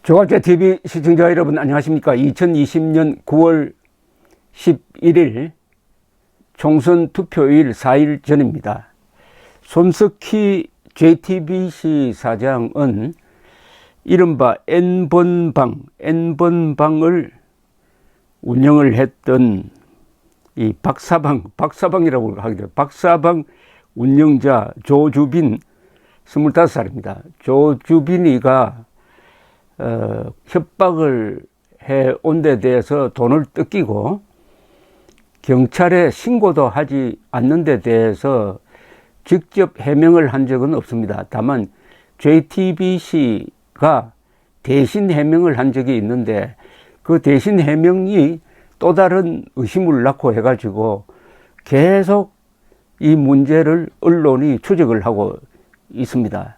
조갑제 TV 시청자 여러분 안녕하십니까? 2020년 9월 11일 총선 투표일 4일 전입니다. 손석희 JTBC 사장은 이른바 N번방을 운영을 했던 이 박사방이라고 하기도 해요. 박사방 운영자 조주빈 25살입니다. 조주빈이가 협박을 해온 데 대해서 돈을 뜯기고 경찰에 신고도 하지 않는 데 대해서 직접 해명을 한 적은 없습니다. 다만 JTBC가 대신 해명을 한 적이 있는데 그 대신 해명이 또 다른 의심을 낳고 해가지고 계속 이 문제를 언론이 추적을 하고 있습니다.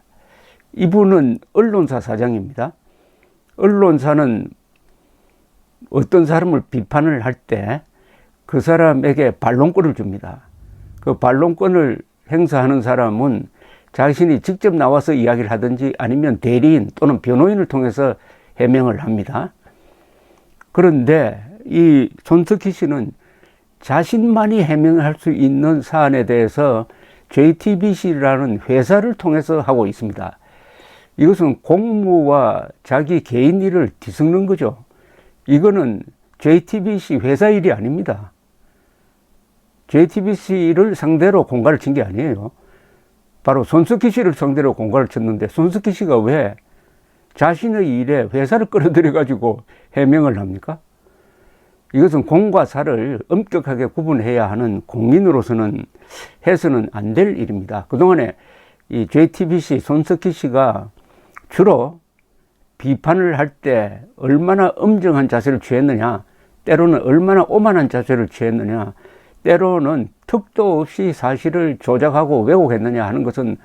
이분은 언론사 사장입니다. 언론사는 어떤 사람을 비판을 할 때 그 사람에게 반론권을 줍니다. 그 반론권을 행사하는 사람은 자신이 직접 나와서 이야기를 하든지 아니면 대리인 또는 변호인을 통해서 해명을 합니다. 그런데 이 손석희 씨는 자신만이 해명할 수 있는 사안에 대해서 JTBC라는 회사를 통해서 하고 있습니다. 이것은 공무와 자기 개인 일을 뒤섞는 거죠. 이거는 JTBC 회사 일이 아닙니다. JTBC를 상대로 공갈을 친 게 아니에요. 바로 손석희 씨를 상대로 공갈을 쳤는데 손석희 씨가 왜 자신의 일에 회사를 끌어들여 가지고 해명을 합니까? 이것은 공과 사를 엄격하게 구분해야 하는 공인으로서는 해서는 안 될 일입니다. 그동안에 이 JTBC 손석희 씨가 주로 비판을 할 때 얼마나 엄정한 자세를 취했느냐, 때로는 얼마나 오만한 자세를 취했느냐, 때로는 턱도 없이 사실을 조작하고 왜곡했느냐 하는 것은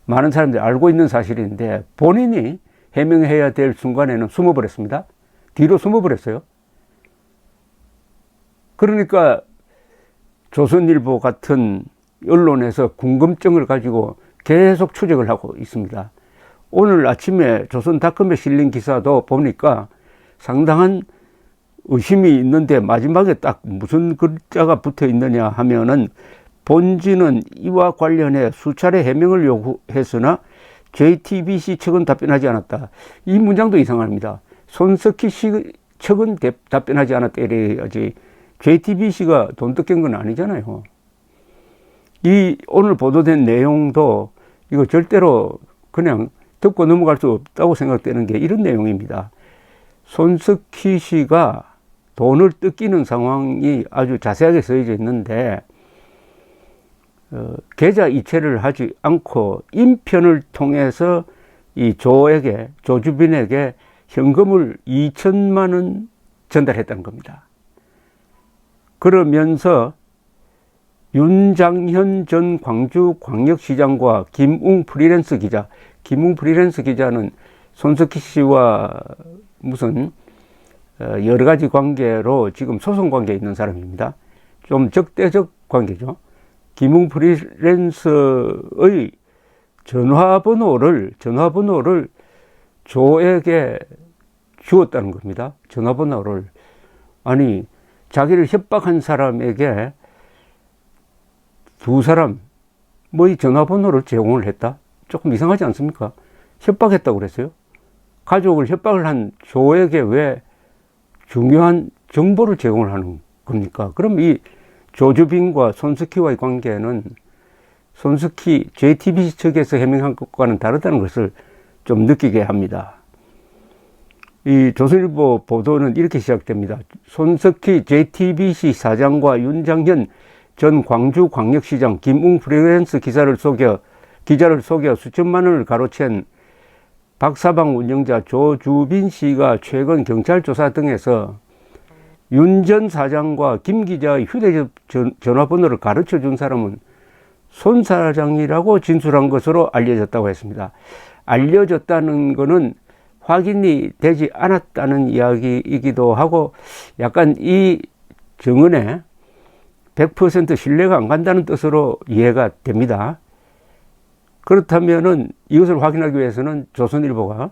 많은 사람들이 알고 있는 사실인데 본인이 해명해야 될 순간에는 숨어버렸습니다. 뒤로 숨어버렸어요. 그러니까 조선일보 같은 언론에서 궁금증을 가지고 계속 추적을 하고 있습니다. 오늘 아침에 조선닷컴에 실린 기사도 보니까 상당한 의심이 있는데 마지막에 딱 무슨 글자가 붙어 있느냐 하면은 본지는 이와 관련해 수차례 해명을 요구했으나 JTBC 측은 답변하지 않았다. 이 문장도 이상합니다. 손석희 씨 측은 답변하지 않았다 이래야지 JTBC가 돈 뜯긴 건 아니잖아요. 이 오늘 보도된 내용도 이거 절대로 그냥 듣고 넘어갈 수 없다고 생각되는 게 이런 내용입니다. 손석희 씨가 돈을 뜯기는 상황이 아주 자세하게 써져 있는데 계좌 이체를 하지 않고 인편을 통해서 이 조주빈에게 현금을 2천만 원 전달했다는 겁니다. 그러면서 윤장현 전 광주광역시장과 김웅 프리랜서 기자는 손석희 씨와 무슨 여러 가지 관계로 지금 소송 관계에 있는 사람입니다. 좀 적대적 관계죠. 김웅 프리랜서의 전화번호를 조에게 주었다는 겁니다. 전화번호를. 아니, 자기를 협박한 사람에게 두 사람 이 전화번호를 제공을 했다? 조금 이상하지 않습니까? 협박했다고 그랬어요. 가족을 협박을 한 조에게 왜 중요한 정보를 제공을 하는 겁니까? 그럼 이 조주빈과 손석희와의 관계는 손석희 JTBC 측에서 해명한 것과는 다르다는 것을 좀 느끼게 합니다. 이 조선일보 보도는 이렇게 시작됩니다. 손석희 JTBC 사장과 윤장현 전 광주광역시장 김웅 프리랜서 기자를 속여 수천만 원을 가로챈 박사방 운영자 조주빈 씨가 최근 경찰 조사 등에서 윤 전 사장과 김 기자의 휴대전화번호를 가르쳐 준 사람은 손 사장이라고 진술한 것으로 알려졌다고 했습니다. 알려졌다는 것은 확인이 되지 않았다는 이야기이기도 하고 약간 이 증언에 100% 신뢰가 안 간다는 뜻으로 이해가 됩니다. 그렇다면은 이것을 확인하기 위해서는 조선일보가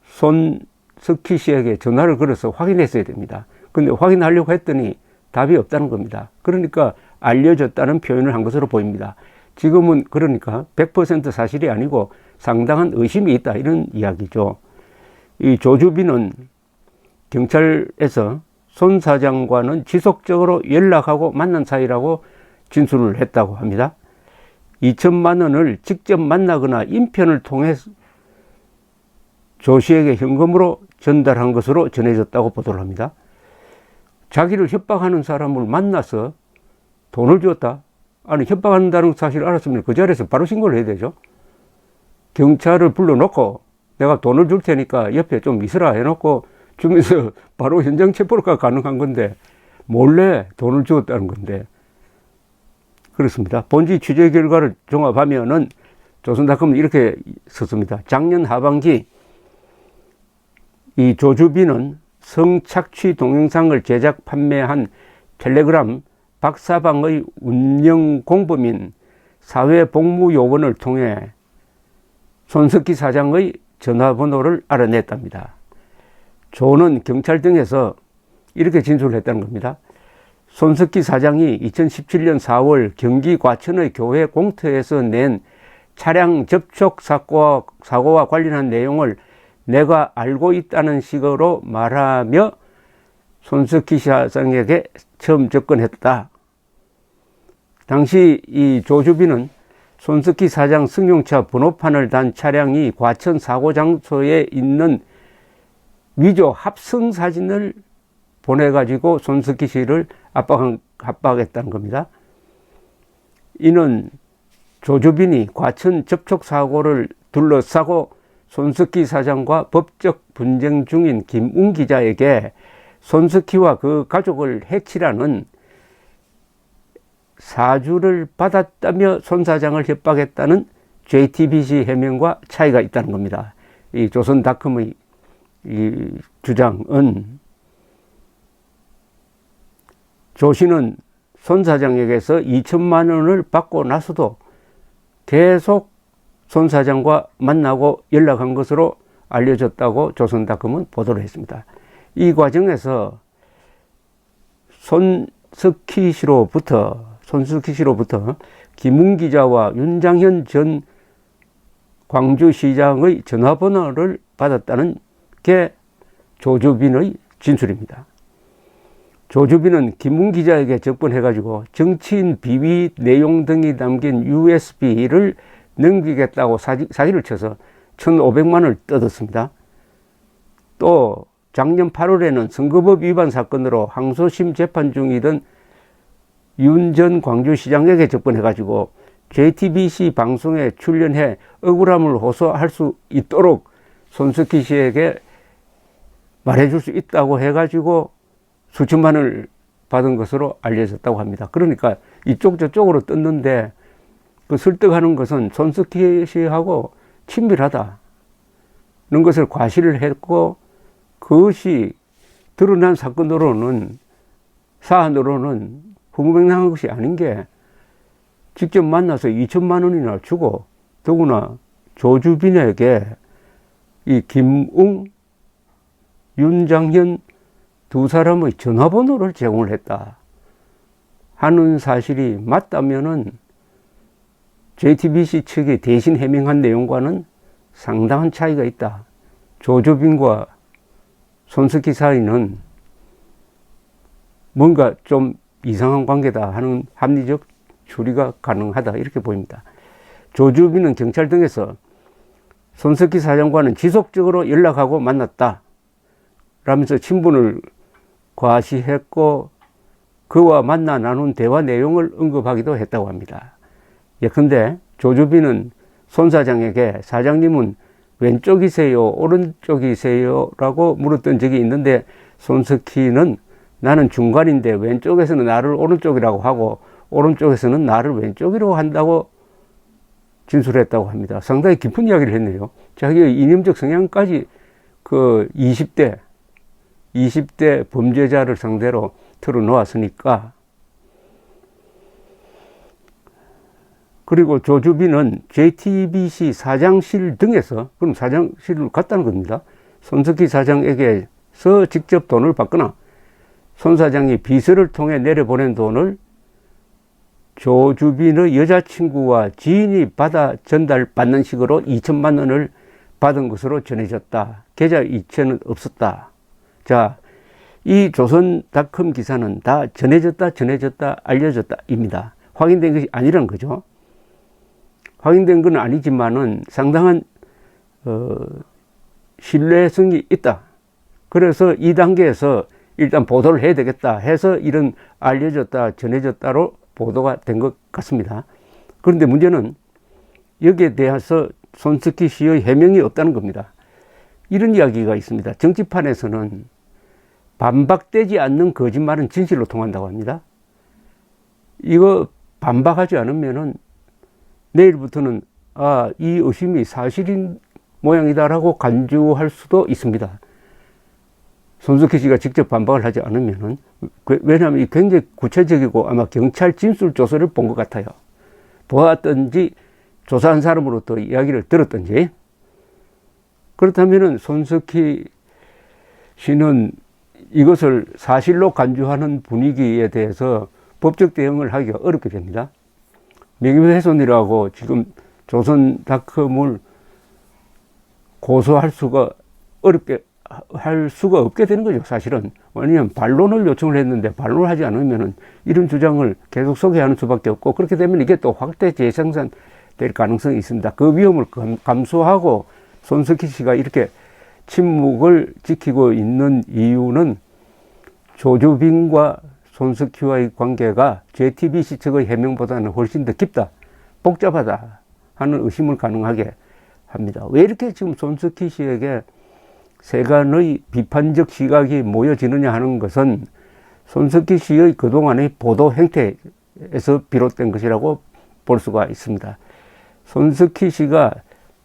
손 손석희 씨에게 전화를 걸어서 확인했어야 됩니다. 근데 확인하려고 했더니 답이 없다는 겁니다. 그러니까 알려졌다는 표현을 한 것으로 보입니다. 지금은 그러니까 100% 사실이 아니고 상당한 의심이 있다, 이런 이야기죠. 이 조주빈은 경찰에서 손 사장과는 지속적으로 연락하고 만난 사이라고 진술을 했다고 합니다. 2천만 원을 직접 만나거나 인편을 통해 조 씨에게 현금으로 전달한 것으로 전해졌다고 보도를 합니다. 자기를 협박하는 사람을 만나서 돈을 주었다? 아니, 협박한다는 사실을 알았으면 그 자리에서 바로 신고를 해야 되죠. 경찰을 불러놓고 내가 돈을 줄 테니까 옆에 좀 있으라 해놓고 주면서 바로 현장 체포가 가능한 건데, 몰래 돈을 주었다는 건데, 그렇습니다. 본지 취재 결과를 종합하면은 조선닷컴은 이렇게 썼습니다. 작년 하반기 이 조주빈은 성착취 동영상을 제작 판매한 텔레그램 박사방의 운영 공범인 사회복무요원을 통해 손석희 사장의 전화번호를 알아냈답니다. 조는 경찰 등에서 이렇게 진술을 했다는 겁니다. 손석희 사장이 2017년 4월 경기 과천의 교회 공터에서 낸 차량 접촉 사고와 관련한 내용을 내가 알고 있다는 식으로 말하며 손석희 사장에게 처음 접근했다. 당시 이 조주빈은 손석희 사장 승용차 번호판을 단 차량이 과천 사고 장소에 있는 위조 합성 사진을 보내가지고 손석희 씨를 압박했다는 겁니다. 이는 조주빈이 과천 접촉 사고를 둘러싸고 손석희 사장과 법적 분쟁 중인 김웅 기자에게 손석희와 그 가족을 해치라는 사주를 받았다며 손 사장을 협박했다는 JTBC 해명과 차이가 있다는 겁니다. 이 조선닷컴의 이 주장은 조 씨는 손 사장에게서 2천만 원을 받고 나서도 계속 손 사장과 만나고 연락한 것으로 알려졌다고 조선닷컴은 보도를 했습니다. 이 과정에서 손석희 씨로부터 김웅 기자와 윤장현 전 광주시장의 전화번호를 받았다는 게 조주빈의 진술입니다. 조주빈은 김웅 기자에게 접근해가지고 정치인 비위 내용 등이 담긴 USB를 넘기겠다고 사기를 쳐서 1,500만 원을 뜯었습니다. 또 작년 8월에는 선거법 위반 사건으로 항소심 재판 중이던 윤 전 광주시장에게 접근해가지고 JTBC 방송에 출연해 억울함을 호소할 수 있도록 손석희 씨에게 말해줄 수 있다고 해가지고 수천만 원을 받은 것으로 알려졌다고 합니다. 그러니까 이쪽 저쪽으로 떴는데 그 설득하는 것은 손석희 씨하고 친밀하다는 것을 과시를 했고, 그것이 드러난 사안으로는 후무맹랑한 것이 아닌 게 직접 만나서 2천만 원이나 주고, 더구나 조주빈에게 이 김웅, 윤장현 두 사람의 전화번호를 제공을 했다 하는 사실이 맞다면은 JTBC 측이 대신 해명한 내용과는 상당한 차이가 있다. 조주빈과 손석희 사이는 뭔가 좀 이상한 관계다 하는 합리적 추리가 가능하다, 이렇게 보입니다. 조주빈은 경찰 등에서 손석희 사장과는 지속적으로 연락하고 만났다 라면서 친분을 과시했고, 그와 만나 나눈 대화 내용을 언급하기도 했다고 합니다. 예컨대 조주빈은 손 사장에게 사장님은 왼쪽이세요, 오른쪽이세요 라고 물었던 적이 있는데, 손석희는 나는 중간인데 왼쪽에서는 나를 오른쪽이라고 하고 오른쪽에서는 나를 왼쪽이라고 한다고 진술했다고 합니다. 상당히 깊은 이야기를 했네요. 자기의 이념적 성향까지 그 20대 범죄자를 상대로 털어놓았으니까. 그리고 조주빈은 JTBC 사장실 등에서, 그럼 사장실을 갔다는 겁니다. 손석희 사장에게서 직접 돈을 받거나 손 사장이 비서를 통해 내려보낸 돈을 조주빈의 여자친구와 지인이 받아 전달받는 식으로 2천만 원을 받은 것으로 전해졌다. 계좌 이체는 없었다. 자, 이 조선닷컴 기사는 다 전해졌다, 알려졌다입니다. 확인된 것이 아니라는 거죠. 확인된 건 아니지만은 상당한 신뢰성이 있다. 그래서 이 단계에서 일단 보도를 해야 되겠다 해서 이런 알려졌다, 전해졌다로 보도가 된 것 같습니다. 그런데 문제는 여기에 대해서 손석희 씨의 해명이 없다는 겁니다. 이런 이야기가 있습니다. 정치판에서는 반박되지 않는 거짓말은 진실로 통한다고 합니다. 이거 반박하지 않으면은 내일부터는 이 의심이 사실인 모양이다라고 간주할 수도 있습니다. 손석희 씨가 직접 반박을 하지 않으면은, 왜냐하면 굉장히 구체적이고 아마 경찰 진술 조서를 본 것 같아요. 보았든지 조사한 사람으로부터 이야기를 들었든지. 그렇다면은 손석희 씨는 이것을 사실로 간주하는 분위기에 대해서 법적 대응을 하기가 어렵게 됩니다. 명예훼손이라고 지금 조선닷컴을 고소할 수가 없게 되는 거죠, 사실은. 왜냐하면 반론을 요청을 했는데 반론을 하지 않으면은 이런 주장을 계속 소개하는 수밖에 없고, 그렇게 되면 이게 또 확대 재생산될 가능성이 있습니다. 그 위험을 감수하고 손석희 씨가 이렇게 침묵을 지키고 있는 이유는 조주빈과 손석희와의 관계가 JTBC 측의 해명보다는 훨씬 더 깊다, 복잡하다 하는 의심을 가능하게 합니다. 왜 이렇게 지금 손석희 씨에게 세간의 비판적 시각이 모여지느냐 하는 것은 손석희 씨의 그동안의 보도 행태에서 비롯된 것이라고 볼 수가 있습니다. 손석희 씨가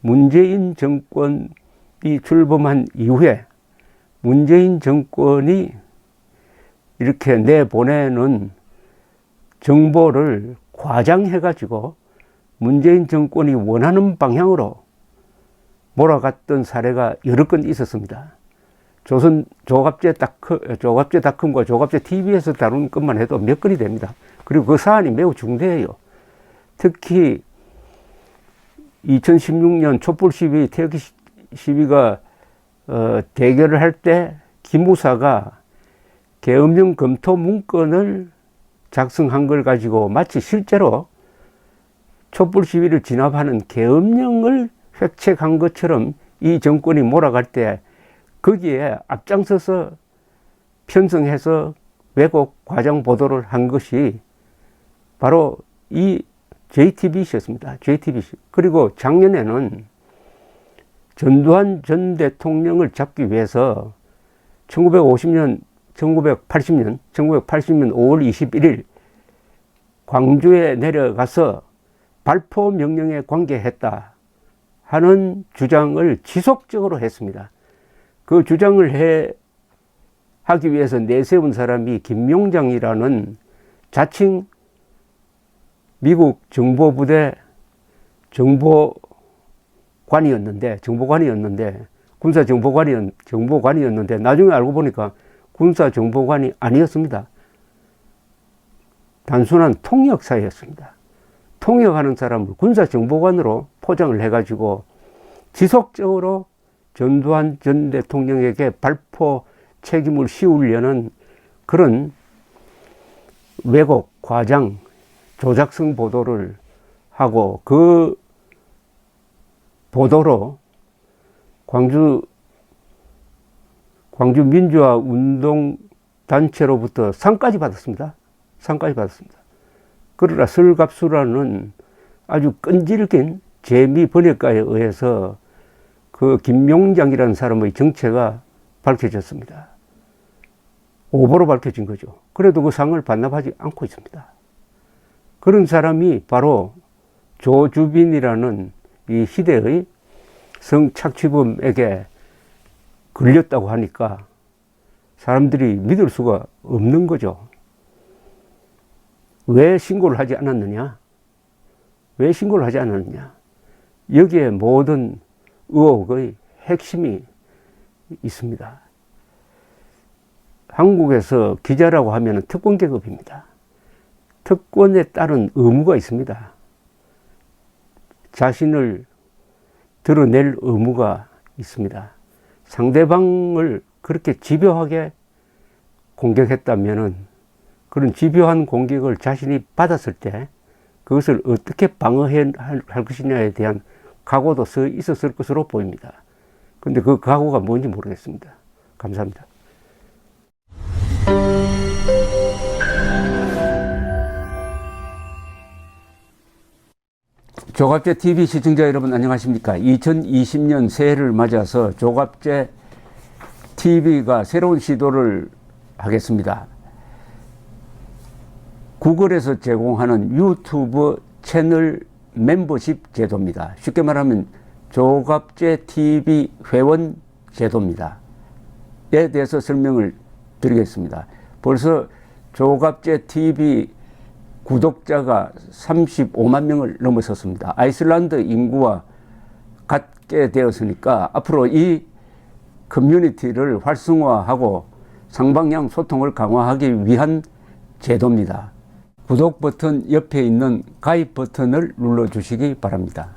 문재인 정권이 출범한 이후에 문재인 정권이 이렇게 내보내는 정보를 과장해가지고 문재인 정권이 원하는 방향으로 몰아갔던 사례가 여러 건 있었습니다. 조갑제닷컴과 조갑제TV에서 다룬 것만 해도 몇 건이 됩니다. 그리고 그 사안이 매우 중대해요. 특히 2016년 촛불 시위, 태극기 시위가 대결을 할 때 기무사가 계엄령 검토 문건을 작성한 걸 가지고 마치 실제로 촛불 시위를 진압하는 계엄령을 획책한 것처럼 이 정권이 몰아갈 때 거기에 앞장서서 편성해서 왜곡 과장 보도를 한 것이 바로 이 JTBC였습니다. JTBC. 그리고 작년에는 전두환 전 대통령을 잡기 위해서 1980년 5월 21일 광주에 내려가서 발포 명령에 관계했다 하는 주장을 지속적으로 했습니다. 그 주장을 하기 위해서 내세운 사람이 김용장이라는 자칭 미국 정보부대 정보관이었는데 군사정보관이었는데 나중에 알고 보니까 군사정보관이 아니었습니다. 단순한 통역사였습니다. 통역하는 사람을 군사정보관으로 포장을 해가지고 지속적으로 전두환 전 대통령에게 발포 책임을 씌우려는 그런 왜곡, 과장, 조작성 보도를 하고 그 보도로 광주 민주화 운동 단체로부터 상까지 받았습니다. 그러나 설갑수라는 아주 끈질긴 재미 번역가에 의해서 그 김용장이라는 사람의 정체가 밝혀졌습니다. 오보로 밝혀진 거죠. 그래도 그 상을 반납하지 않고 있습니다. 그런 사람이 바로 조주빈이라는 이 시대의 성착취범에게 걸렸다고 하니까 사람들이 믿을 수가 없는 거죠. 왜 신고를 하지 않았느냐? 여기에 모든 의혹의 핵심이 있습니다. 한국에서 기자라고 하면 특권 계급입니다. 특권에 따른 의무가 있습니다. 자신을 드러낼 의무가 있습니다. 상대방을 그렇게 집요하게 공격했다면 그런 집요한 공격을 자신이 받았을 때 그것을 어떻게 방어할 것이냐에 대한 각오도 있었을 것으로 보입니다. 근데 그 각오가 뭔지 모르겠습니다. 감사합니다. 조갑제 TV 시청자 여러분 안녕하십니까? 2020년 새해를 맞아서 조갑제 TV가 새로운 시도를 하겠습니다. 구글에서 제공하는 유튜브 채널 멤버십 제도입니다. 쉽게 말하면 조갑제 TV 회원 제도입니다. 에 대해서 설명을 드리겠습니다. 벌써 조갑제 TV 구독자가 35만 명을 넘어섰습니다. 아이슬란드 인구와 같게 되었으니까 앞으로 이 커뮤니티를 활성화하고 상방향 소통을 강화하기 위한 제도입니다. 구독 버튼 옆에 있는 가입 버튼을 눌러주시기 바랍니다.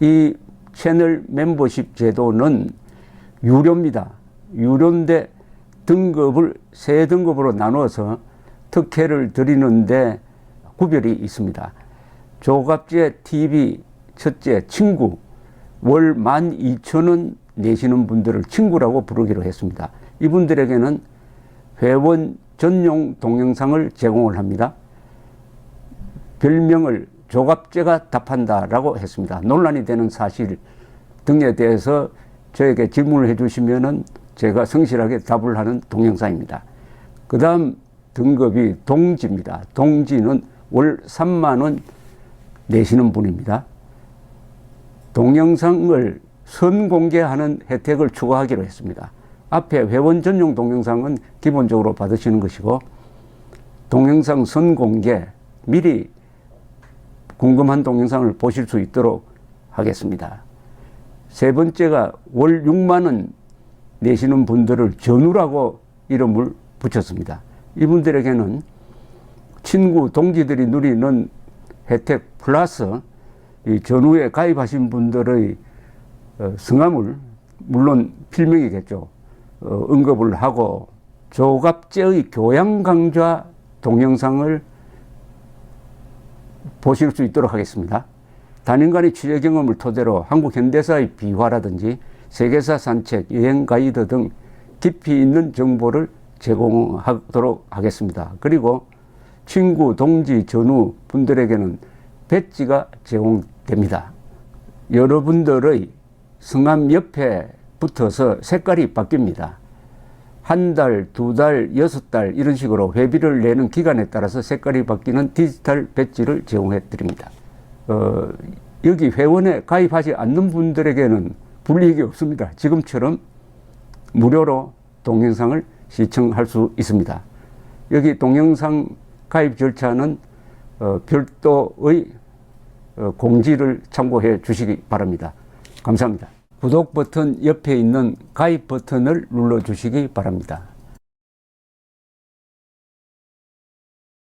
이 채널 멤버십 제도는 유료입니다. 유료인데 등급을 세 등급으로 나누어서 특혜를 드리는데 구별이 있습니다. 조갑제 TV 첫째 친구, 월 12,000원 내시는 분들을 친구라고 부르기로 했습니다. 이분들에게는 회원 전용 동영상을 제공을 합니다. 별명을 조갑제가 답한다라고 했습니다. 논란이 되는 사실 등에 대해서 저에게 질문을 해주시면은 제가 성실하게 답을 하는 동영상입니다. 그 다음 등급이 동지입니다. 동지는 월 3만 원 내시는 분입니다. 동영상을 선공개하는 혜택을 추가하기로 했습니다. 앞에 회원 전용 동영상은 기본적으로 받으시는 것이고 동영상 선공개 미리 궁금한 동영상을 보실 수 있도록 하겠습니다. 세 번째가 월 6만 원 내시는 분들을 전우라고 이름을 붙였습니다. 이분들에게는 친구, 동지들이 누리는 혜택 플러스 이 전후에 가입하신 분들의 성함을 물론 필명이겠죠. 언급을 하고 조갑제의 교양 강좌 동영상을 보실 수 있도록 하겠습니다. 단연간의 취재 경험을 토대로 한국 현대사의 비화라든지 세계사 산책, 여행 가이드 등 깊이 있는 정보를 제공하도록 하겠습니다. 그리고 친구, 동지, 전우 분들에게는 배지가 제공됩니다. 여러분들의 성함 옆에 붙어서 색깔이 바뀝니다. 한 달, 두 달, 6달 이런 식으로 회비를 내는 기간에 따라서 색깔이 바뀌는 디지털 배지를 제공해 드립니다. 여기 회원에 가입하지 않는 분들에게는 불이익이 없습니다. 지금처럼 무료로 동영상을 시청할 수 있습니다. 여기 동영상 가입 절차는 별도의 공지를 참고해 주시기 바랍니다. 감사합니다. 구독 버튼 옆에 있는 가입 버튼을 눌러 주시기 바랍니다.